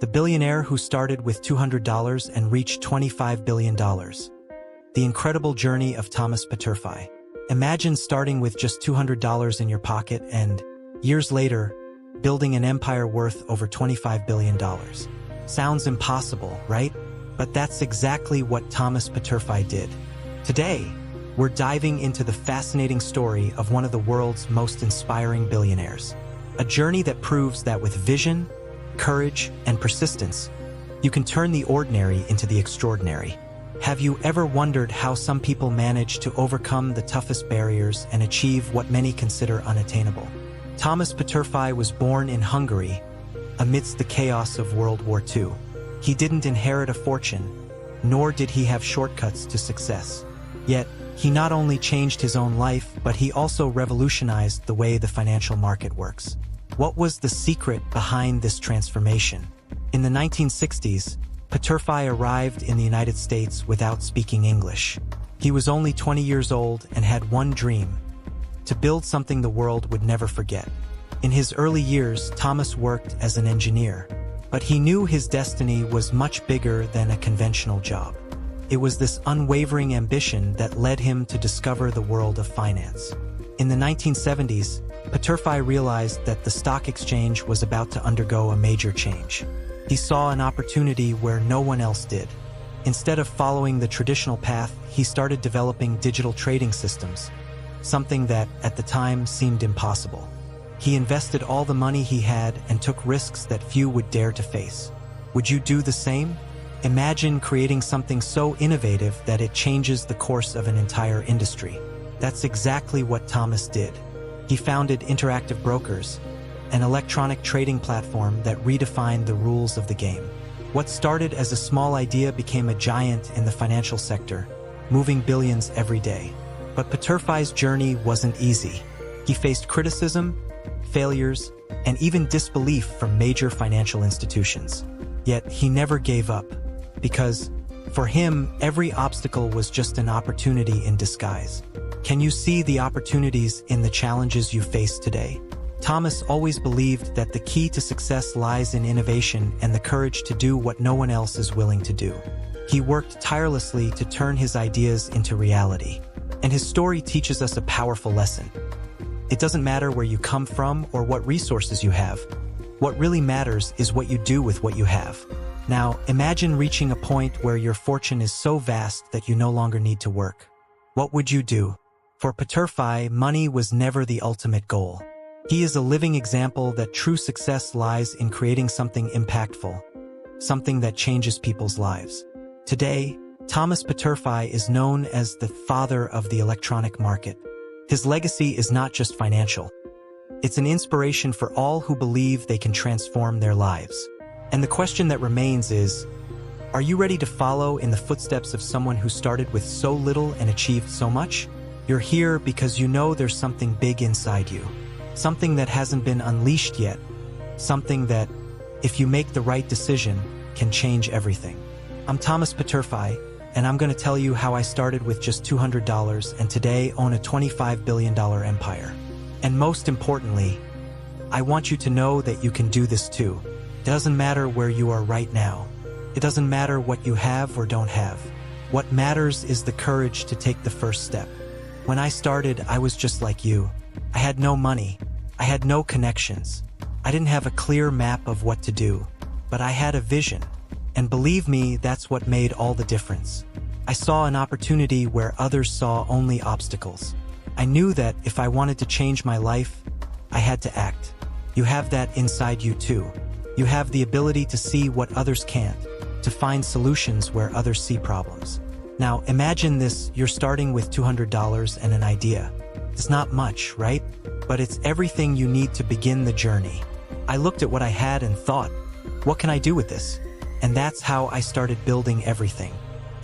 the billionaire who started with $200 and reached $25 billion. The incredible journey of Thomas Peterffy. Imagine starting with just $200 in your pocket and, years later, building an empire worth over $25 billion. Sounds impossible, right? But that's exactly what Thomas Peterffy did. Today, we're diving into the fascinating story of one of the world's most inspiring billionaires. A journey that proves that with vision, courage, and persistence, you can turn the ordinary into the extraordinary. Have you ever wondered how some people manage to overcome the toughest barriers and achieve what many consider unattainable? Thomas Peterffy was born in Hungary amidst the chaos of World War II. He didn't inherit a fortune, nor did he have shortcuts to success. Yet, he not only changed his own life, but he also revolutionized the way the financial market works. What was the secret behind this transformation? In the 1960s, Peterffy arrived in the United States without speaking English. He was only 20 years old and had one dream: to build something the world would never forget. In his early years, Thomas worked as an engineer, but he knew his destiny was much bigger than a conventional job. It was this unwavering ambition that led him to discover the world of finance. In the 1970s, Peterffy realized that the stock exchange was about to undergo a major change. He saw an opportunity where no one else did. Instead of following the traditional path, he started developing digital trading systems, something that, at the time, seemed impossible. He invested all the money he had and took risks that few would dare to face. Would you do the same? Imagine creating something so innovative that it changes the course of an entire industry. That's exactly what Thomas did. He founded Interactive Brokers, an electronic trading platform that redefined the rules of the game. What started as a small idea became a giant in the financial sector, moving billions every day. But Peterffy's journey wasn't easy. He faced criticism, failures, and even disbelief from major financial institutions. Yet he never gave up, because, for him, every obstacle was just an opportunity in disguise. Can you see the opportunities in the challenges you face today? Thomas always believed that the key to success lies in innovation and the courage to do what no one else is willing to do. He worked tirelessly to turn his ideas into reality. And his story teaches us a powerful lesson. It doesn't matter where you come from or what resources you have. What really matters is what you do with what you have. Now, imagine reaching a point where your fortune is so vast that you no longer need to work. What would you do? For Peterffy, money was never the ultimate goal. He is a living example that true success lies in creating something impactful, something that changes people's lives. Today, Thomas Peterffy is known as the father of the electronic market. His legacy is not just financial. It's an inspiration for all who believe they can transform their lives. And the question that remains is, are you ready to follow in the footsteps of someone who started with so little and achieved so much? You're here because you know there's something big inside you. Something that hasn't been unleashed yet. Something that, if you make the right decision, can change everything. I'm Thomas Peterffy, and I'm going to tell you how I started with just $200 and today own a $25 billion empire. And most importantly, I want you to know that you can do this too. It doesn't matter where you are right now. It doesn't matter what you have or don't have. What matters is the courage to take the first step. When I started, I was just like you. I had no money. I had no connections. I didn't have a clear map of what to do, but I had a vision. And believe me, that's what made all the difference. I saw an opportunity where others saw only obstacles. I knew that if I wanted to change my life, I had to act. You have that inside you too. You have the ability to see what others can't, to find solutions where others see problems. Now, imagine this: you're starting with $200 and an idea. It's not much, right? But it's everything you need to begin the journey. I looked at what I had and thought, what can I do with this? And that's how I started building everything.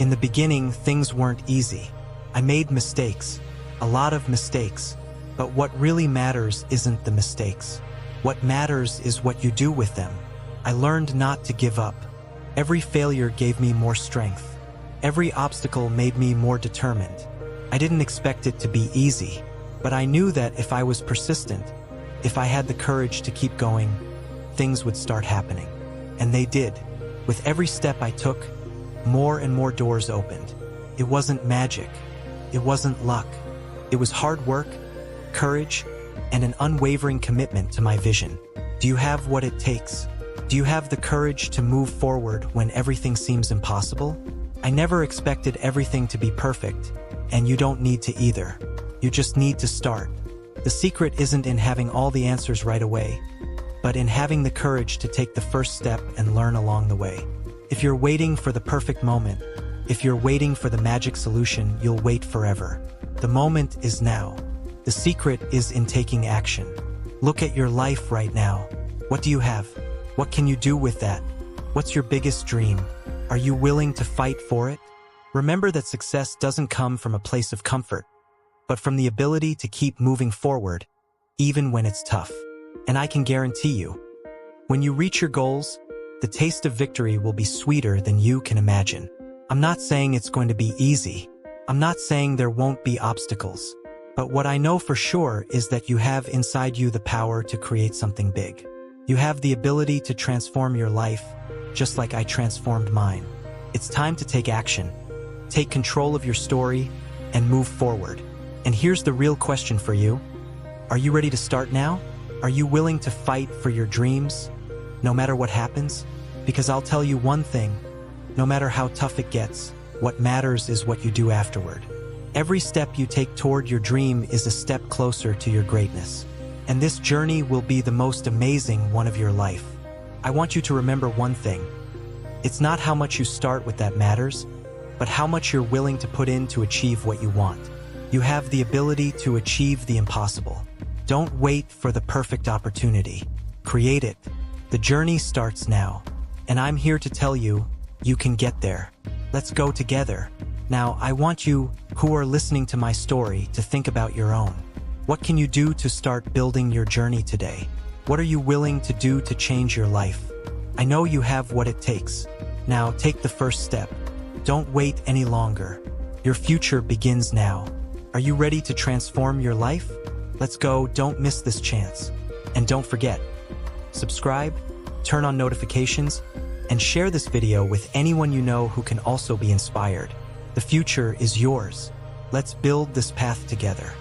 In the beginning, things weren't easy. I made mistakes, a lot of mistakes. But what really matters isn't the mistakes. What matters is what you do with them. I learned not to give up. Every failure gave me more strength. Every obstacle made me more determined. I didn't expect it to be easy, but I knew that if I was persistent, if I had the courage to keep going, things would start happening. And they did. With every step I took, more and more doors opened. It wasn't magic. It wasn't luck. It was hard work, courage, and an unwavering commitment to my vision. Do you have what it takes? Do you have the courage to move forward when everything seems impossible? I never expected everything to be perfect, and you don't need to either. You just need to start. The secret isn't in having all the answers right away, but in having the courage to take the first step and learn along the way. If you're waiting for the perfect moment, if you're waiting for the magic solution, you'll wait forever. The moment is now. The secret is in taking action. Look at your life right now. What do you have? What can you do with that? What's your biggest dream? Are you willing to fight for it? Remember that success doesn't come from a place of comfort, but from the ability to keep moving forward, even when it's tough. And I can guarantee you, when you reach your goals, the taste of victory will be sweeter than you can imagine. I'm not saying it's going to be easy. I'm not saying there won't be obstacles. But what I know for sure is that you have inside you the power to create something big. You have the ability to transform your life, just like I transformed mine. It's time to take action. Take control of your story and move forward. And here's the real question for you. Are you ready to start now? Are you willing to fight for your dreams, no matter what happens? Because I'll tell you one thing, no matter how tough it gets, what matters is what you do afterward. Every step you take toward your dream is a step closer to your greatness. And this journey will be the most amazing one of your life. I want you to remember one thing. It's not how much you start with that matters, but how much you're willing to put in to achieve what you want. You have the ability to achieve the impossible. Don't wait for the perfect opportunity. Create it. The journey starts now. And I'm here to tell you, you can get there. Let's go together. Now, I want you, who are listening to my story, to think about your own. What can you do to start building your journey today? What are you willing to do to change your life? I know you have what it takes. Now, take the first step. Don't wait any longer. Your future begins now. Are you ready to transform your life? Let's go. Don't miss this chance. And don't forget, subscribe, turn on notifications, and share this video with anyone you know who can also be inspired. The future is yours. Let's build this path together.